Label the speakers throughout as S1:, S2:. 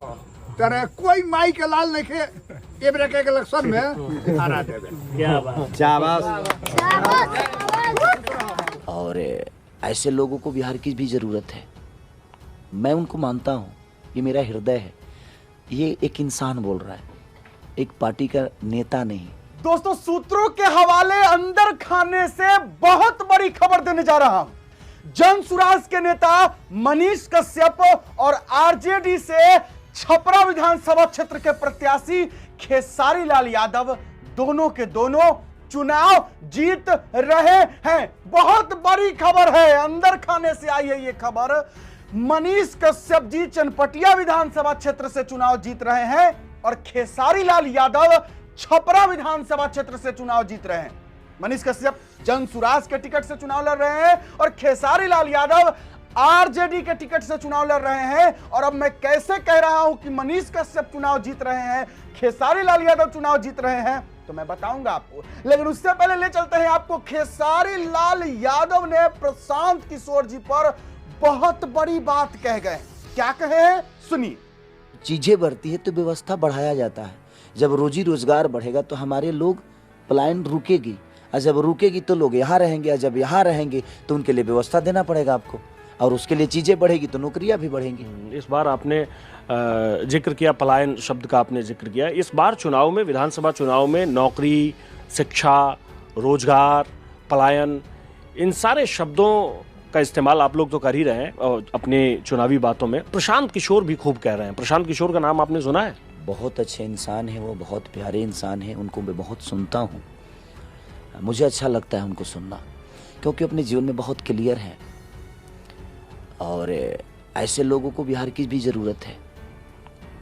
S1: तेरे कोई माई के लाल नहीं खे ए ब्रेक के इलेक्शन में हरा देवे।
S2: क्या बात,
S3: शाबाश। और ऐसे लोगों को बिहार की भी जरूरत है। मैं उनको मानता हूँ, ये मेरा हृदय है। ये एक इंसान बोल रहा है, एक पार्टी का नेता नहीं।
S4: दोस्तों, सूत्रों के हवाले अंदर खाने से बहुत बड़ी खबर देने जा रहा हूं। जनसुराज के नेता मनीष कश्यप और आरजेडी से छपरा विधानसभा क्षेत्र के प्रत्याशी खेसारी लाल यादव दोनों के दोनों चुनाव जीत रहे हैं। बहुत बड़ी खबर है, अंदर खाने से आई है ये खबर। मनीष कश्यप जी चनपटिया विधानसभा क्षेत्र से चुनाव जीत रहे हैं और खेसारी लाल यादव छपरा विधानसभा क्षेत्र से चुनाव जीत रहे हैं। मनीष कश्यप जनसुराज के टिकट से चुनाव लड़ रहे हैं और खेसारी लाल यादव आरजेडी के टिकट से चुनाव लड़ रहे हैं। और अब मैं कैसे कह रहा हूं कि मनीष कश्यप चुनाव जीत रहे हैं, खेसारी लाल यादव चुनाव जीत रहे हैं, तो मैं बताऊंगा आपको। लेकिन उससे पहले ले चलते हैं आपको। खेसारी लाल यादव ने प्रशांत किशोर जी पर बहुत बड़ी बात कह गए। क्या कहे हैं, सुनिए।
S3: चीजें बढ़ती है तो व्यवस्था बढ़ाया जाता है। जब रोजी रोजगार बढ़ेगा तो हमारे लोग पलायन रुकेगी, और जब रुकेगी तो लोग यहाँ रहेंगे, और जब यहाँ रहेंगे तो उनके लिए व्यवस्था देना पड़ेगा आपको, और उसके लिए चीजें बढ़ेगी तो नौकरियां भी बढ़ेंगी।
S2: इस बार आपने जिक्र किया, पलायन शब्द का आपने जिक्र किया। इस बार चुनाव में, विधानसभा चुनाव में नौकरी, शिक्षा, रोजगार, पलायन, इन सारे शब्दों का इस्तेमाल आप लोग तो कर ही रहे हैं और अपने चुनावी बातों में। प्रशांत किशोर भी खूब कह रहे हैं। प्रशांत किशोर का नाम आपने सुना है?
S3: बहुत अच्छे इंसान है वो, बहुत प्यारे इंसान है। उनको मैं बहुत सुनता हूँ, मुझे अच्छा लगता है उनको सुनना, क्योंकि अपने जीवन में बहुत क्लियर है। और ऐसे लोगों को बिहार की भी ज़रूरत है।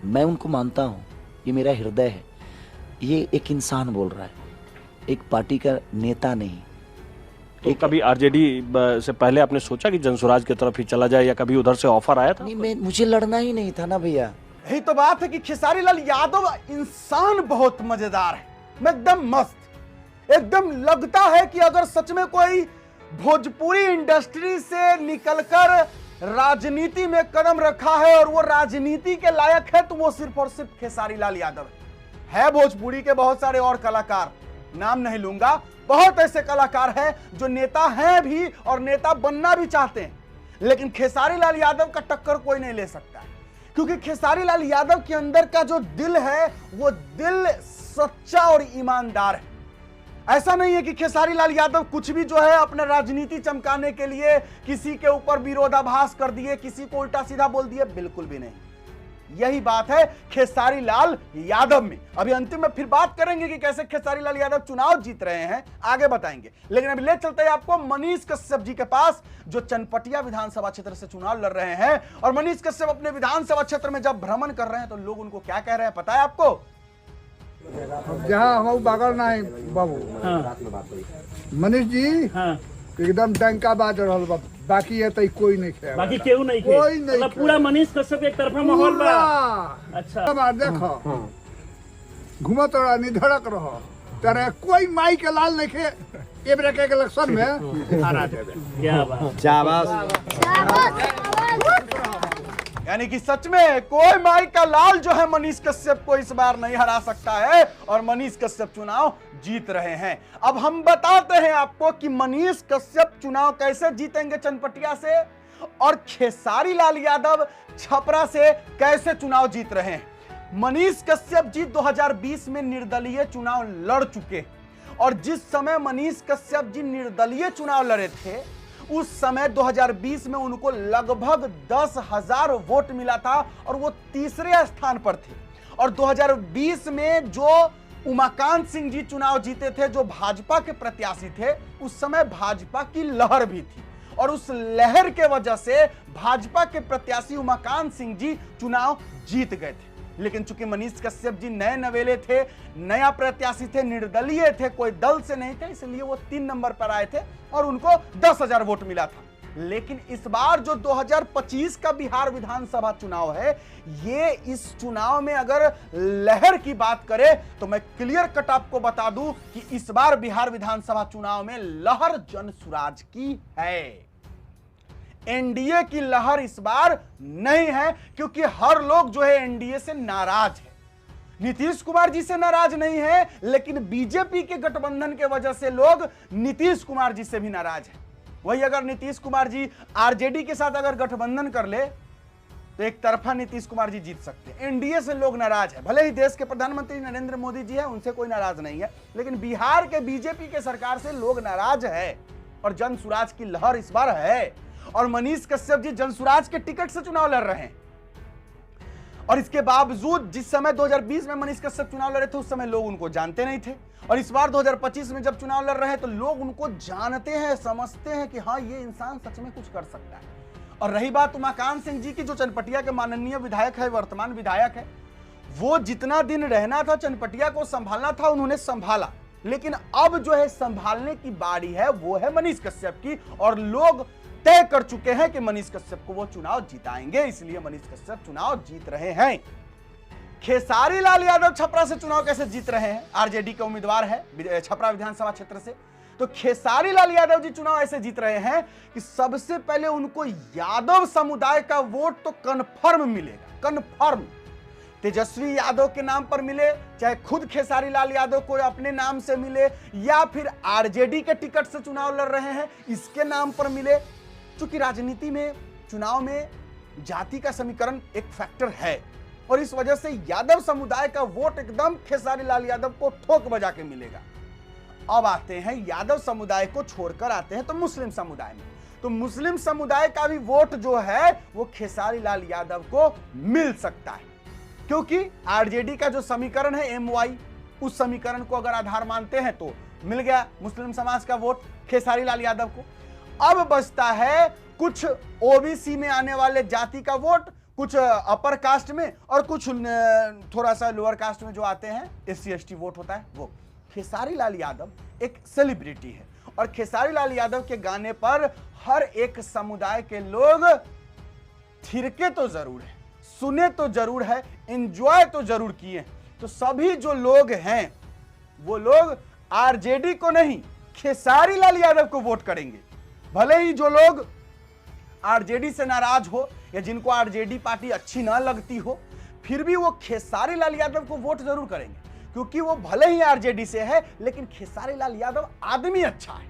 S3: मैं उनको मानता हूँ, ये मेरा हृदय है। ये एक इंसान बोल रहा है, एक पार्टी का नेता नहीं।
S2: तो कभी आरजेडी से पहले आपने सोचा कि जनसुराज की तरफ ही चला जाए, या कभी उधर से ऑफर आया था?
S3: नहीं, मुझे लड़ना ही नहीं था ना भैया।
S4: यही तो बात है कि खेसारी लाल यादव इंसान बहुत मजेदार है, एकदम मस्त। एकदम लगता है कि अगर सच में कोई भोजपुरी इंडस्ट्री से निकलकर राजनीति में कदम रखा है और वो राजनीति के लायक है, तो वो सिर्फ और सिर्फ खेसारी लाल यादव है। भोजपुरी के बहुत सारे और कलाकार, नाम नहीं लूंगा, बहुत ऐसे कलाकार हैं जो नेता हैं भी और नेता बनना भी चाहते हैं, लेकिन खेसारी लाल यादव का टक्कर कोई नहीं ले सकता, क्योंकि खेसारी लाल यादव के अंदर का जो दिल है वो दिल सच्चा और ईमानदार है। ऐसा नहीं है कि खेसारी लाल यादव कुछ भी जो है अपने राजनीति चमकाने के लिए किसी के ऊपर विरोधाभास कर दिए, किसी को उल्टा सीधा बोल दिए, बिल्कुल भी नहीं। यही बात है खेसारी लाल यादव में। अभी अंतिम में फिर बात करेंगे कि कैसे खेसारी लाल यादव चुनाव जीत रहे हैं, आगे बताएंगे। लेकिन अभी ले चलते हैं आपको मनीष कश्यप जी के पास, जो चनपटिया विधानसभा क्षेत्र से चुनाव लड़ रहे हैं। और मनीष कश्यप अपने विधानसभा क्षेत्र में जब भ्रमण कर रहे हैं तो लोग उनको क्या कह रहे हैं पता है आपको?
S1: जहाँ हम बागर ना है बाबू।
S2: हाँ।
S1: मनीष जी एकदम डंका बाज रहा बा, बाकी है तो कोई नहीं खेल,
S2: बाकी केहू नहीं खे।
S1: कोई नहीं
S2: मतलब पूरा मनीष कश्यप एक तरफा माहौल बा। अच्छा,
S1: बार देखो घूमत रहा, निधड़क रहो, तेरे कोई माई के लाल नहीं खे ए ब्रेक के इलेक्शन में हरा देवे।
S2: क्या बात,
S3: शाबाश।
S4: यानी कि सच में कोई माई का लाल जो है मनीष कश्यप को इस बार नहीं हरा सकता है और मनीष कश्यप चुनाव जीत रहे हैं। अब हम बताते हैं आपको कि मनीष कश्यप चुनाव कैसे जीतेंगे चनपटिया से, और खेसारी लाल यादव छपरा से कैसे चुनाव जीत रहे हैं। मनीष कश्यप जी 2020 में निर्दलीय चुनाव लड़ चुके, और जिस समय मनीष कश्यप जी निर्दलीय चुनाव लड़े थे उस समय 2020 में उनको लगभग 10,000 वोट मिला था और वो तीसरे स्थान पर थे। और 2020 में जो उमाकांत सिंह जी चुनाव जीते थे, जो भाजपा के प्रत्याशी थे, उस समय भाजपा की लहर भी थी, और उस लहर के वजह से भाजपा के प्रत्याशी उमाकांत सिंह जी चुनाव जीत गए थे। लेकिन चूंकि मनीष कश्यप जी नए नवेले थे, नया प्रत्याशी थे, निर्दलीय थे, कोई दल से नहीं थे, इसलिए वो 3 नंबर पर आए थे और उनको 10,000 वोट मिला था। लेकिन इस बार जो 2025 का बिहार विधानसभा चुनाव है, ये इस चुनाव में अगर लहर की बात करें तो मैं क्लियर कट आपको बता दूं कि इस बार बिहार विधानसभा चुनाव में लहर जनसुराज की है। एनडीए की लहर इस बार नहीं है, क्योंकि हर लोग जो है एनडीए से नाराज है। नीतीश कुमार जी से नाराज नहीं है, लेकिन बीजेपी के गठबंधन के वजह से लोग नीतीश कुमार जी से भी नाराज है। वही अगर नीतीश कुमार जी आरजेडी के साथ अगर गठबंधन कर ले तो एक तरफा नीतीश कुमार जी जीत सकते हैं। एनडीए से लोग नाराज है। भले ही देश के प्रधानमंत्री नरेंद्र मोदी जी है, उनसे कोई नाराज नहीं है, लेकिन बिहार के बीजेपी के सरकार से लोग नाराज है और जनसुराज की लहर इस बार है। और मनीष कश्यप जी जनसुराज के टिकट से चुनाव लड़ रहे हैं। और इसके बावजूद जिस समय 2020 में मनीष कश्यप चुनाव लड़े थे, उस समय लोग उनको जानते नहीं थे, और इस बार 2025 में जब चुनाव लड़ रहे हैं तो लोग उनको जानते हैं, समझते हैं कि हाँ ये इंसान सच में कुछ कर सकता है। और रही बात उमाकांत सिंह जी की, जो चनपटिया के माननीय विधायक है, वर्तमान विधायक है, वो जितना दिन रहना था चनपटिया को संभालना था उन्होंने संभाला, लेकिन अब जो है संभालने की बारी है वो है मनीष कश्यप की। और लोग तय कर चुके हैं कि मनीष कश्यप को वो चुनाव जिताएंगे, इसलिए मनीष कश्यप चुनाव जीत रहे हैं। खेसारी लाल यादव छपरा से चुनाव कैसे जीत रहे हैं? आरजेडी के उम्मीदवार है छपरा विधानसभा क्षेत्र से। तो खेसारी लाल यादव जी चुनाव ऐसे जीत रहे हैं कि सबसे पहले उनको यादव समुदाय का वोट तो कन्फर्म मिलेगा, कन्फर्म। तेजस्वी यादव के नाम पर मिले, चाहे खुद खेसारी लाल यादव को अपने नाम से मिले, या फिर आरजेडी के टिकट से चुनाव लड़ रहे हैं इसके नाम पर मिले। चूंकि राजनीति में, चुनाव में जाति का समीकरण एक फैक्टर है, और इस वजह से यादव समुदाय का वोट एकदम खेसारी लाल यादव को ठोक बजा के मिलेगा। अब आते हैं यादव समुदाय को छोड़कर आते हैं तो मुस्लिम समुदाय में। तो मुस्लिम समुदाय का भी वोट जो है वो खेसारी लाल यादव को मिल सकता है, क्योंकि आरजेडी का जो समीकरण है एमवाई, उस समीकरण को अगर आधार मानते हैं तो मिल गया मुस्लिम समाज का वोट खेसारी लाल यादव को। अब बचता है कुछ ओबीसी में आने वाले जाति का वोट, कुछ अपर कास्ट में, और कुछ थोड़ा सा लोअर कास्ट में जो आते हैं एससी एसटी वोट होता है वो। खेसारी लाल यादव एक सेलिब्रिटी है, और खेसारी लाल यादव के गाने पर हर एक समुदाय के लोग थिरके तो जरूर है, सुने तो जरूर है, एंजॉय तो जरूर किए। तो सभी जो लोग हैं वो लोग आरजेडी को नहीं, खेसारी लाल यादव को वोट करेंगे। भले ही जो लोग आरजेडी से नाराज हो या जिनको आरजेडी पार्टी अच्छी ना लगती हो, फिर भी वो खेसारी लाल यादव को वोट जरूर करेंगे, क्योंकि वो भले ही आरजेडी से है लेकिन खेसारी लाल यादव आदमी अच्छा है।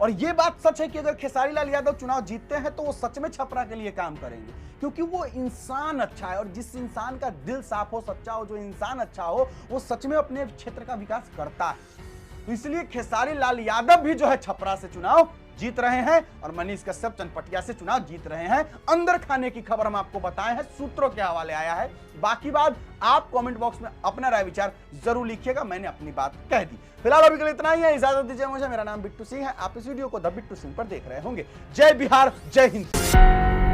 S4: और ये बात सच है कि अगर खेसारी लाल यादव चुनाव जीतते हैं तो वो सच में छपरा के लिए काम करेंगे, क्योंकि वो इंसान अच्छा है, और जिस इंसान का दिल साफ हो, सच्चा हो, जो इंसान अच्छा हो, वो सच में अपने क्षेत्र का विकास करता है। तो इसलिए खेसारी लाल यादव भी जो है छपरा से चुनाव जीत रहे हैं, और मनीष कश्यप चनपटिया से चुनाव जीत रहे हैं। अंदर खाने की खबर हम आपको बताए हैं, सूत्रों के हवाले आया है। बाकी बात आप कमेंट बॉक्स में अपना राय विचार जरूर लिखिएगा, मैंने अपनी बात कह दी। फिलहाल अभी के लिए इतना ही है, इजाजत दीजिए मुझे। मेरा नाम बिट्टू सिंह है, आप इस वीडियो को द बिट्टू सिंह पर देख रहे होंगे। जय बिहार, जय हिंद।